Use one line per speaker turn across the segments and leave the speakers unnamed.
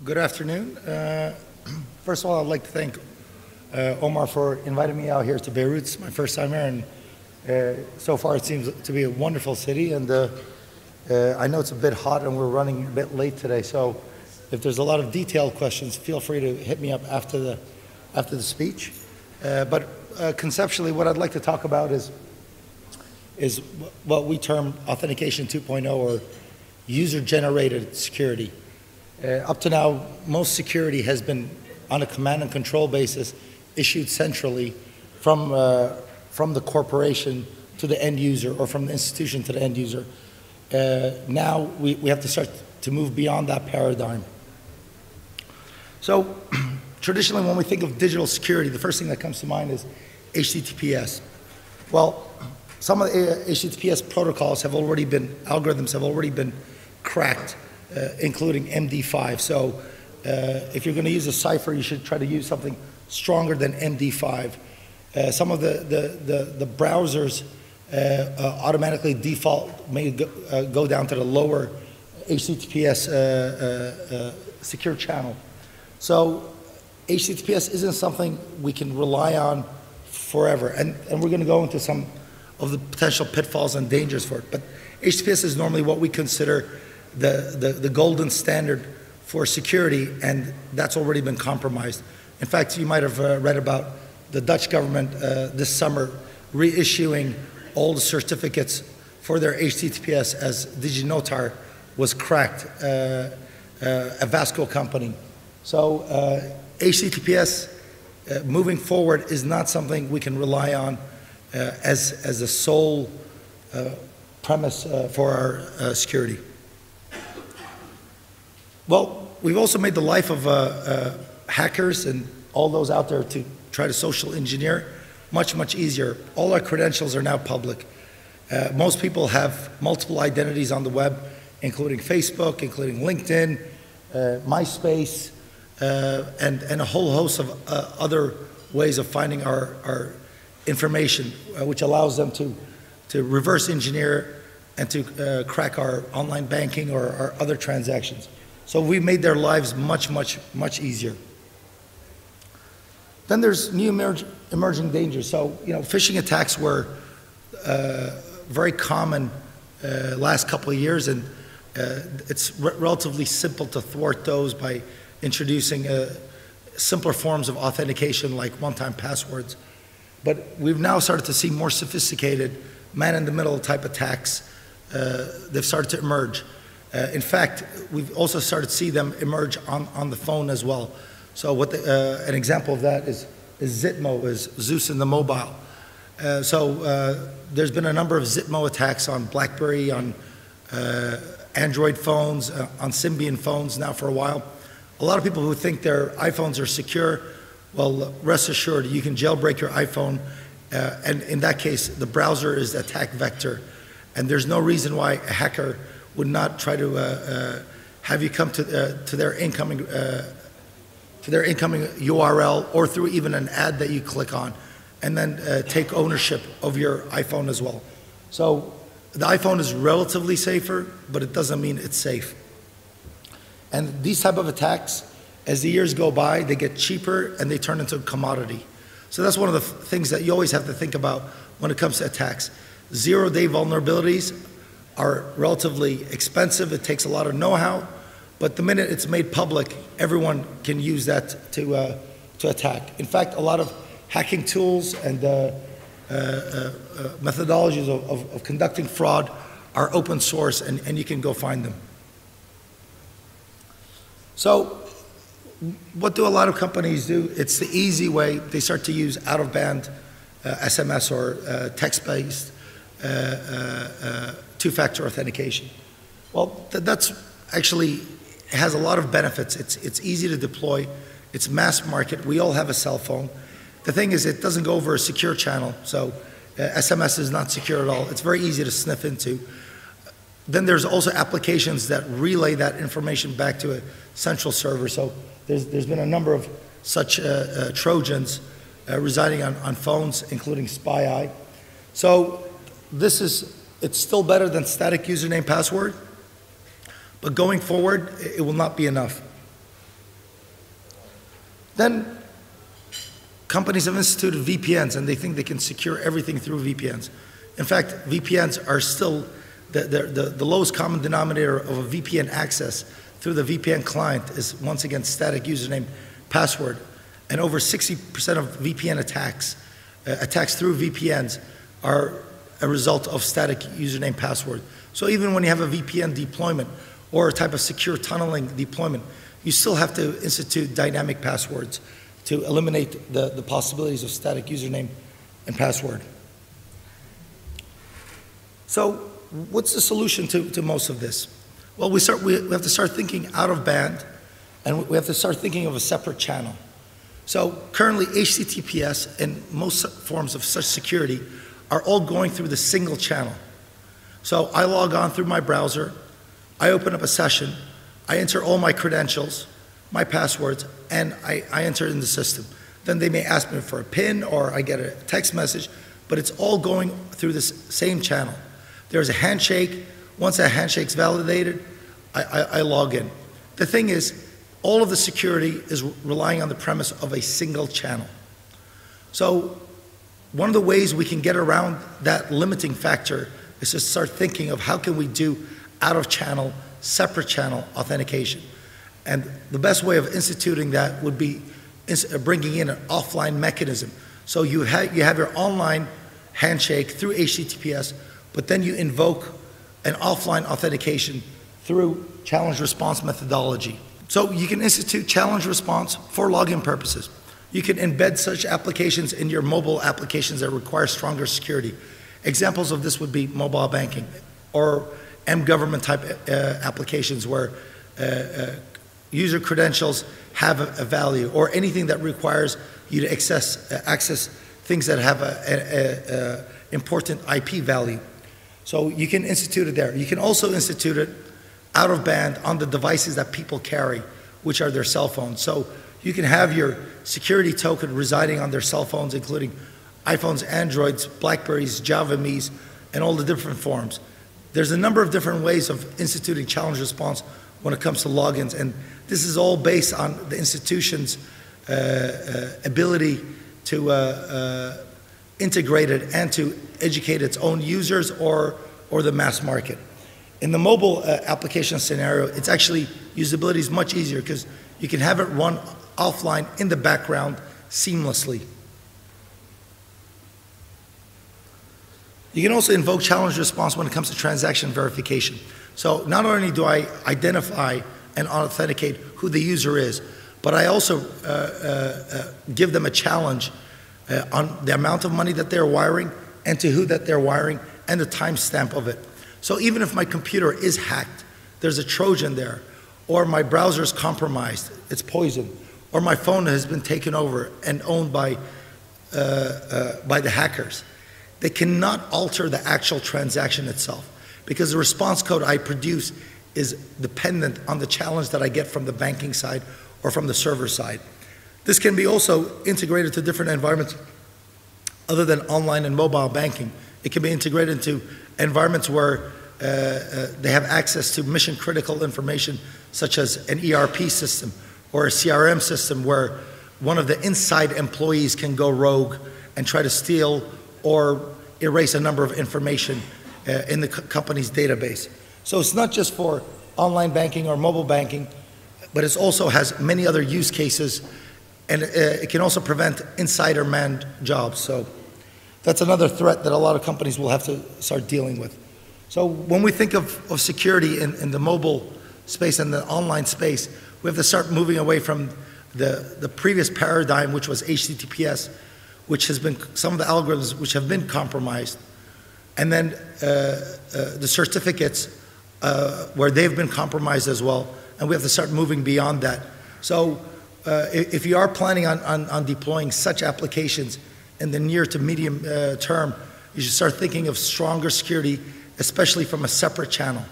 Good afternoon. First of all, I'd like to thank Omar for inviting me out here to Beirut. It's my first time here, and so far it seems to be a wonderful city. And I know it's a bit hot and we're running a bit late today, so if there's a lot of detailed questions, feel free to hit me up after the speech. But conceptually, what I'd like to talk about is what we term Authentication 2.0, or user-generated security. Up to now, most security has been on a command and control basis, issued centrally from the corporation to the end user, or from the institution to the end user. Now we have to start to move beyond that paradigm. So traditionally, when we think of digital security, the first thing that comes to mind is HTTPS. Well, some of the HTTPS protocols algorithms have already been cracked, including MD5. So if you're going to use a cipher, you should try to use something stronger than MD5. Some of the browsers automatically may go down to the lower HTTPS secure channel. So HTTPS isn't something we can rely on forever. And we're going to go into some of the potential pitfalls and dangers for it. But HTTPS is normally what we consider the golden standard for security, and that's already been compromised. In fact, you might have read about the Dutch government this summer reissuing all the certificates for their HTTPS as DigiNotar was cracked, a Vasco company. So HTTPS moving forward is not something we can rely on as a sole premise for our security. Well, we've also made the life of hackers and all those out there to try to social engineer much, much easier. All our credentials are now public. Most people have multiple identities on the web, including Facebook, including LinkedIn, MySpace, and a whole host of other ways of finding our information, which allows them to reverse engineer and to crack our online banking or our other transactions. So we made their lives much, much, much easier. Then there's new emerging dangers. So, phishing attacks were very common last couple of years, and it's relatively simple to thwart those by introducing simpler forms of authentication like one-time passwords. But we've now started to see more sophisticated man-in-the-middle type attacks. They've started to emerge. In fact, we've also started to see them emerge on the phone as well. So an example of that is Zitmo, is Zeus in the mobile. There's been a number of Zitmo attacks on BlackBerry, on Android phones, on Symbian phones now for a while. A lot of people who think their iPhones are secure, well, rest assured, you can jailbreak your iPhone, and in that case, the browser is the attack vector, and there's no reason why a hacker would not try to have you come to their incoming URL, or through even an ad that you click on, and then take ownership of your iPhone as well. So the iPhone is relatively safer, but it doesn't mean it's safe. And these type of attacks, as the years go by, they get cheaper and they turn into a commodity. So that's one of the things that you always have to think about when it comes to attacks. Zero-day vulnerabilities are relatively expensive. It takes a lot of know-how, but the minute it's made public, everyone can use that to attack. In fact, a lot of hacking tools and methodologies of conducting fraud are open source, and you can go find them. So what do a lot of companies do? It's the easy way. They start to use out-of-band SMS or text-based two-factor authentication. Well, that's actually has a lot of benefits. It's easy to deploy. It's mass market. We all have a cell phone. The thing is, it doesn't go over a secure channel, so SMS is not secure at all. It's very easy to sniff into. Then there's also applications that relay that information back to a central server. So there's been a number of such Trojans residing on phones, including SpyEye. So it's still better than static username password, but going forward, it will not be enough. Then companies have instituted VPNs, and they think they can secure everything through VPNs. In fact, VPNs are still the lowest common denominator of a VPN access through the VPN client is, once again, static username, password. And over 60% of VPN attacks through VPNs are a result of static username, password. So even when you have a VPN deployment or a type of secure tunneling deployment, you still have to institute dynamic passwords to eliminate the possibilities of static username and password. So what's the solution to most of this? Well, we have to start thinking out of band, and we have to start thinking of a separate channel. So currently, HTTPS and most forms of such security are all going through the single channel. So I log on through my browser, I open up a session, I enter all my credentials, my passwords, and I enter in the system. Then they may ask me for a PIN, or I get a text message, but it's all going through this same channel. There's a handshake. Once that handshake's validated, I log in. The thing is, all of the security is relying on the premise of a single channel. So one of the ways we can get around that limiting factor is to start thinking of how can we do out-of-channel, separate channel authentication. And the best way of instituting that would be bringing in an offline mechanism. So you have your online handshake through HTTPS, but then you invoke an offline authentication through challenge response methodology. So you can institute challenge response for login purposes. You can embed such applications in your mobile applications that require stronger security. Examples of this would be mobile banking or M-government type applications where user credentials have a value, or anything that requires you to access things that have a important IP value. So you can institute it there. You can also institute it out of band on the devices that people carry, which are their cell phones. So you can have your security token residing on their cell phones, including iPhones, Androids, Blackberries, Java Mi's, and all the different forms. There's a number of different ways of instituting challenge response when it comes to logins, and this is all based on the institution's ability to integrate it and to educate its own users or the mass market. In the mobile application scenario, it's actually, usability is much easier because you can have it run offline in the background seamlessly. You can also invoke challenge response when it comes to transaction verification. So not only do I identify and authenticate who the user is, but I also give them a challenge on the amount of money that they're wiring and to who that they're wiring and the timestamp of it. So even if my computer is hacked, there's a Trojan there, or my browser is compromised, it's poisoned, or my phone has been taken over and owned by the hackers, they cannot alter the actual transaction itself because the response code I produce is dependent on the challenge that I get from the banking side or from the server side. This can be also integrated to different environments other than online and mobile banking. It can be integrated into environments where they have access to mission critical information such as an ERP system or a CRM system where one of the inside employees can go rogue and try to steal or erase a number of information in the company's database. So it's not just for online banking or mobile banking, but it also has many other use cases, and it can also prevent insider manned jobs. So that's another threat that a lot of companies will have to start dealing with. So when we think of security in the mobile space and the online space, we have to start moving away from the previous paradigm, which was HTTPS, which has been some of the algorithms which have been compromised, and then the certificates where they've been compromised as well, and we have to start moving beyond that. So if you are planning on deploying such applications in the near to medium term, you should start thinking of stronger security, especially from a separate channel.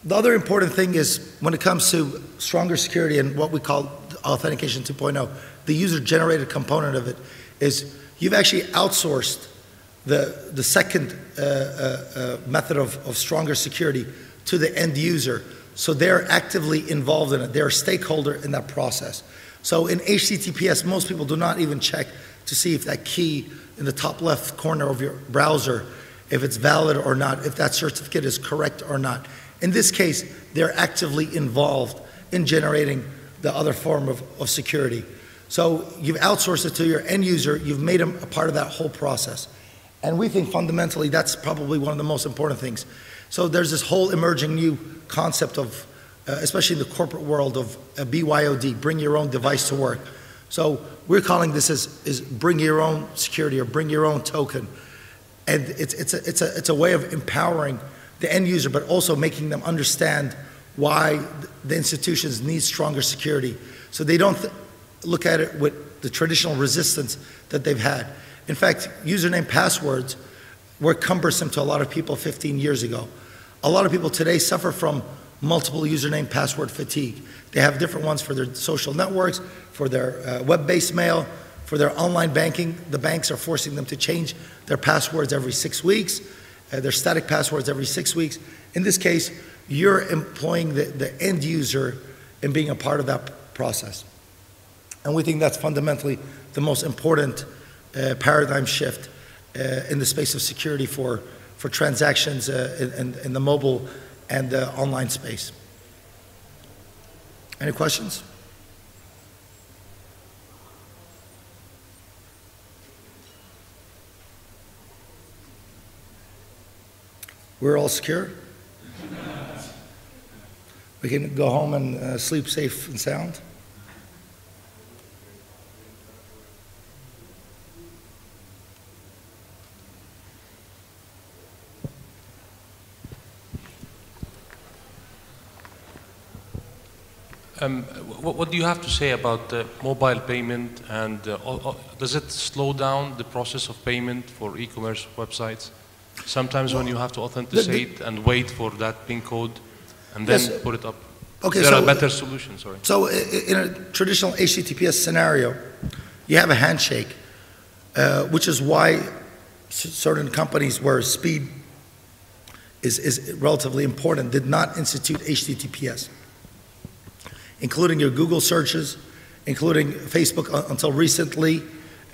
The other important thing is when it comes to stronger security and what we call authentication 2.0, the user-generated component of it is you've actually outsourced the second method of stronger security to the end user So they're actively involved in it. They're a stakeholder in that process. So in HTTPS, most people do not even check to see if that key in the top left corner of your browser, if it's valid or not, if that certificate is correct or not. In this case, they're actively involved in generating the other form of security. So you've outsourced it to your end user, you've made them a part of that whole process. And we think fundamentally that's probably one of the most important things. So there's this whole emerging new concept of, especially in the corporate world, of BYOD, bring your own device to work. So we're calling this is bring your own security or bring your own token. And it's a way of empowering the end user, but also making them understand why the institutions need stronger security. So they don't look at it with the traditional resistance that they've had. In fact, username passwords were cumbersome to a lot of people 15 years ago. A lot of people today suffer from multiple username password fatigue. They have different ones for their social networks, for their web-based mail, for their online banking. The banks are forcing them to change their passwords every 6 weeks, their static passwords every 6 weeks. In this case, you're employing the end user in being a part of that process. And we think that's fundamentally the most important paradigm shift in the space of security for transactions in the mobile and online space. Any questions? We're all secure? We can go home and sleep safe and sound?
What do you have to say about mobile payment, and does it slow down the process of payment for e-commerce websites? Sometimes when you have to authenticate and wait for that PIN code and then put it up.
Okay,
there are better solutions, sorry.
So in a traditional HTTPS scenario, you have a handshake, which is why certain companies where speed is relatively important did not institute HTTPS. Including your Google searches, including Facebook until recently,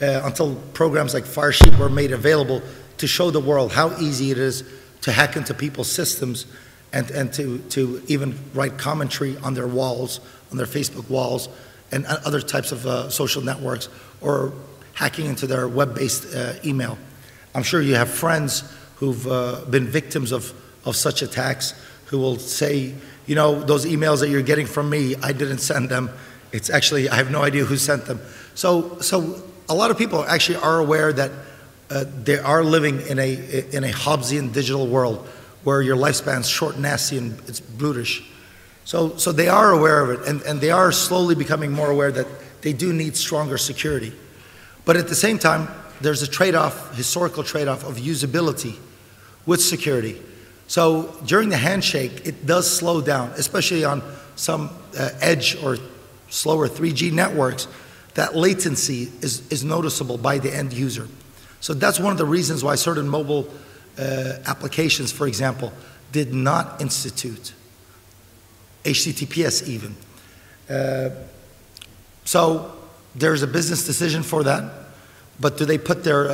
until programs like Firesheet were made available to show the world how easy it is to hack into people's systems and to even write commentary on their walls, on their Facebook walls, and other types of social networks, or hacking into their web-based email. I'm sure you have friends who've been victims of such attacks who will say, you know, those emails that you're getting from me, I didn't send them. It's actually, I have no idea who sent them. So a lot of people actually are aware that they are living in a Hobbesian digital world where your lifespan's short, nasty, and it's brutish. So they are aware of it, and they are slowly becoming more aware that they do need stronger security. But at the same time, there's a trade-off, historical trade-off of usability with security. So during the handshake, it does slow down, especially on some edge or slower 3G networks. That latency is noticeable by the end user. So that's one of the reasons why certain mobile applications, for example, did not institute HTTPS even. So there's a business decision for that, but do they put their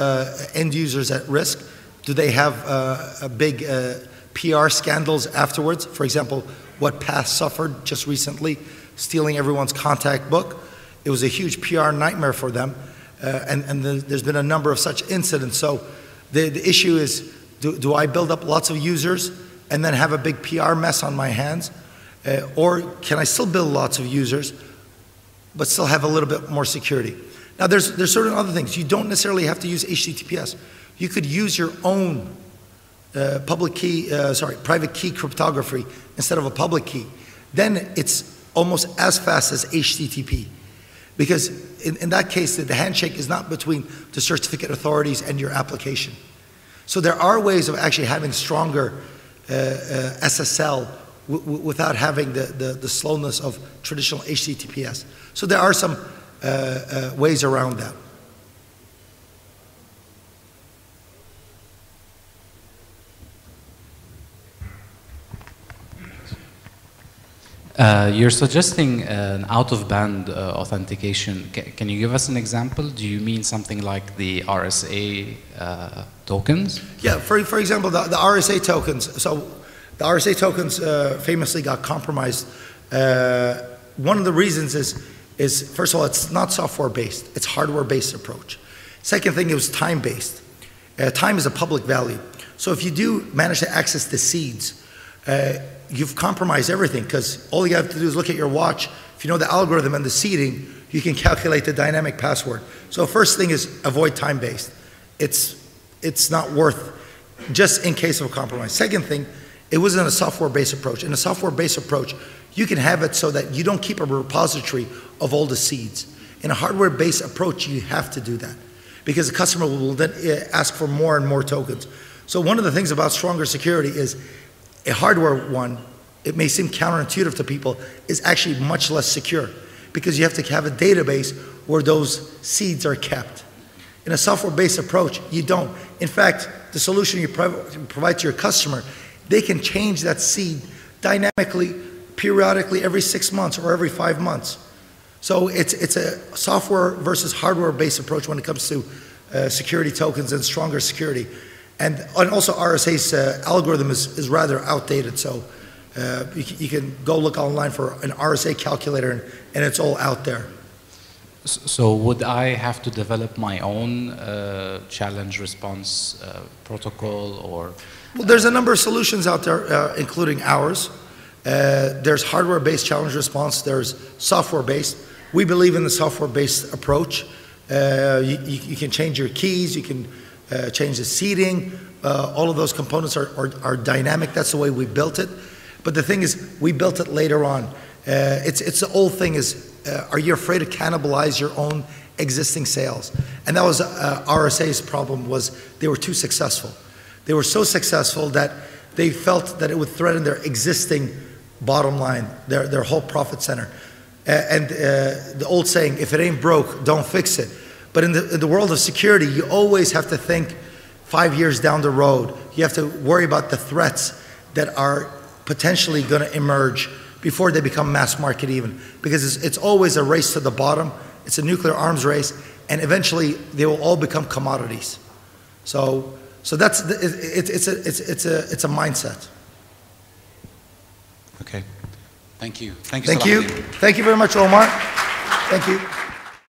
end users at risk? Do they have a big PR scandals afterwards? For example, what Pass suffered just recently, stealing everyone's contact book. It was a huge PR nightmare for them, and there's been a number of such incidents. So the issue is, do I build up lots of users and then have a big PR mess on my hands? Or can I still build lots of users, but still have a little bit more security? Now there's certain other things. You don't necessarily have to use HTTPS. You could use your own private key cryptography instead of a public key. Then it's almost as fast as HTTP. Because in that case, the handshake is not between the certificate authorities and your application. So there are ways of actually having stronger SSL without having the slowness of traditional HTTPS. So there are some ways around that.
You're suggesting an out-of-band authentication. Can you give us an example? Do you mean something like the RSA tokens?
Yeah, for example, the RSA tokens. So the RSA tokens famously got compromised. One of the reasons is first of all, it's not software-based. It's hardware-based approach. Second thing, it was time-based. Time is a public value. So if you do manage to access the seeds, you've compromised everything, because all you have to do is look at your watch. If you know the algorithm and the seeding, you can calculate the dynamic password. So first thing is avoid time-based. It's not worth, just in case of a compromise. Second thing, it wasn't a software-based approach. In a software-based approach, you can have it so that you don't keep a repository of all the seeds. In a hardware-based approach, you have to do that, because the customer will then ask for more and more tokens. So one of the things about stronger security is a hardware one, it may seem counterintuitive to people, is actually much less secure, because you have to have a database where those seeds are kept. In a software-based approach, you don't. In fact, the solution you provide to your customer, they can change that seed dynamically, periodically, every 6 months or every 5 months. So it's a software versus hardware-based approach when it comes to security tokens and stronger security. And also RSA's algorithm is rather outdated, so you can go look online for an RSA calculator, and it's all out there.
So would I have to develop my own challenge response protocol, or?
Well, there's a number of solutions out there, including ours. There's hardware-based challenge response, there's software-based. We believe in the software-based approach. You can change your keys, you can change the seeding. All of those components are dynamic. That's the way we built it. But the thing is, we built it later on. It's the old thing is, are you afraid to cannibalize your own existing sales? And that was RSA's problem, was they were too successful. They were so successful that they felt that it would threaten their existing bottom line, their whole profit center. And the old saying, if it ain't broke, don't fix it. But in the world of security, you always have to think 5 years down the road. You have to worry about the threats that are potentially going to emerge before they become mass market even. Because it's always a race to the bottom. It's a nuclear arms race. And eventually, they will all become commodities. So that's it's a mindset.
Okay. Thank you. Thank you.
Thank you. Thank you very much, Omar. Thank you.